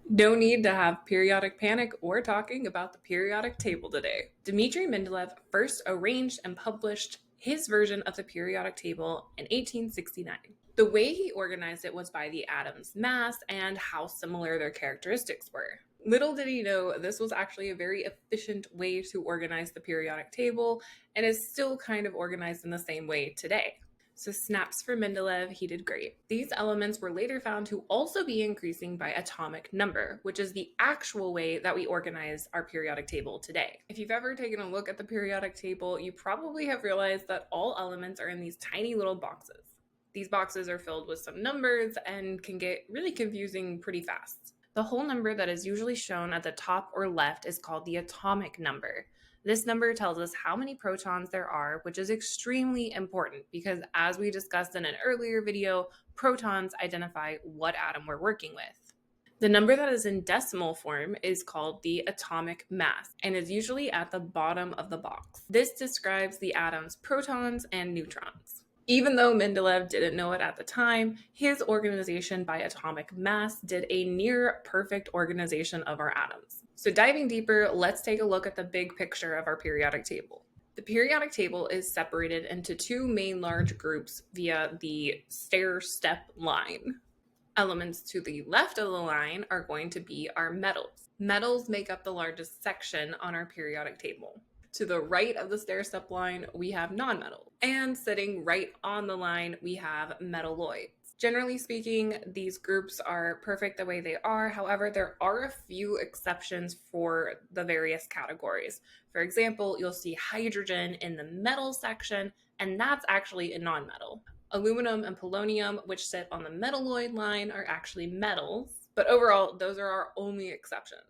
No need to have periodic panic or talking about the periodic table today. Dmitri Mendeleev first arranged and published his version of the periodic table in 1869. The way he organized it was by the atom's mass and how similar their characteristics were. Little did he know this was actually a very efficient way to organize the periodic table and is still kind of organized in the same way today. So snaps for Mendeleev, he did great. These elements were later found to also be increasing by atomic number, which is the actual way that we organize our periodic table today. If you've ever taken a look at the periodic table, you probably have realized that all elements are in these tiny little boxes. These boxes are filled with some numbers and can get really confusing pretty fast. The whole number that is usually shown at the top or left is called the atomic number. This number tells us how many protons there are, which is extremely important because, as we discussed in an earlier video, protons identify what atom we're working with. The number that is in decimal form is called the atomic mass and is usually at the bottom of the box. This describes the atom's protons and neutrons. Even though Mendeleev didn't know it at the time, his organization by atomic mass did a near perfect organization of our atoms. So diving deeper, let's take a look at the big picture of our periodic table. The periodic table is separated into two main large groups via the stair-step line. Elements to the left of the line are going to be our metals. Metals make up the largest section on our periodic table. To the right of the stair-step line, we have nonmetals. And sitting right on the line, we have metalloids. Generally speaking, these groups are perfect the way they are. However, there are a few exceptions for the various categories. For example, you'll see hydrogen in the metal section, and that's actually a nonmetal. Aluminum and polonium, which sit on the metalloid line, are actually metals. But overall, those are our only exceptions.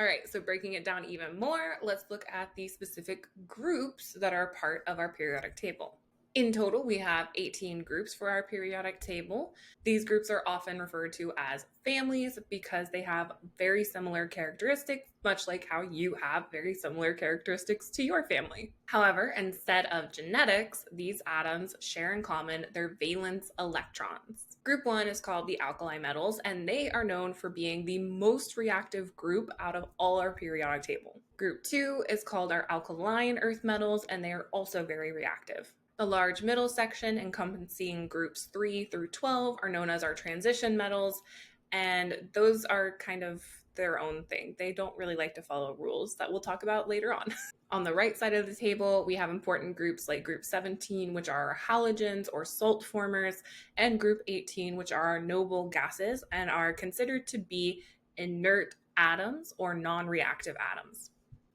All right, so breaking it down even more, let's look at the specific groups that are part of our periodic table. In total, we have 18 groups for our periodic table. These groups are often referred to as families because they have very similar characteristics, much like how you have very similar characteristics to your family. However, instead of genetics, these atoms share in common their valence electrons. Group 1 is called the alkali metals, and they are known for being the most reactive group out of all our periodic table. Group 2 is called our alkaline earth metals, and they are also very reactive. The large middle section encompassing groups 3 through 12 are known as our transition metals, and those are kind of their own thing. They don't really like to follow rules that we'll talk about later on. On the right side of the table, we have important groups like group 17, which are our halogens or salt formers, and group 18, which are our noble gases and are considered to be inert atoms or non-reactive atoms.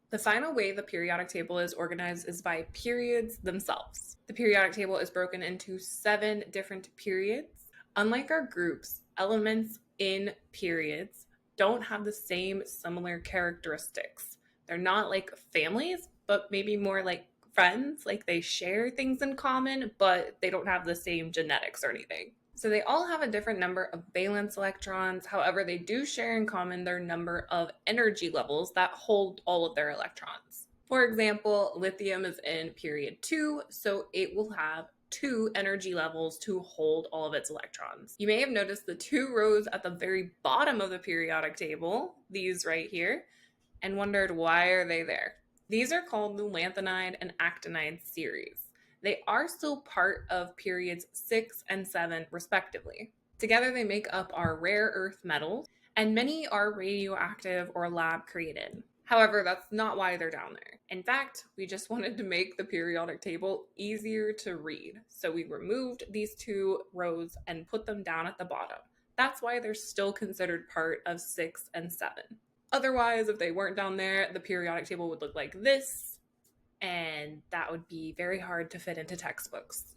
The final way the periodic table is organized is by periods themselves. The periodic table is broken into 7 different periods. Unlike our groups, elements in periods don't have the same similar characteristics. They're not like families, but maybe more like friends, like they share things in common, but they don't have the same genetics or anything. So they all have a different number of valence electrons. However, they do share in common their number of energy levels that hold all of their electrons. For example, lithium is in period 2, so it will have 2 energy levels to hold all of its electrons. You may have noticed the 2 rows at the very bottom of the periodic table, these right here, and wondered why are they there. These are called the lanthanide and actinide series. They are still part of periods 6 and 7, respectively. Together, they make up our rare earth metals, and many are radioactive or lab created. However, that's not why they're down there. In fact, we just wanted to make the periodic table easier to read, so we removed these 2 rows and put them down at the bottom. That's why they're still considered part of 6 and 7. Otherwise, if they weren't down there, the periodic table would look like this, and that would be very hard to fit into textbooks.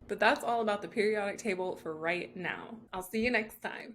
But that's all about the periodic table for right now. I'll see you next time.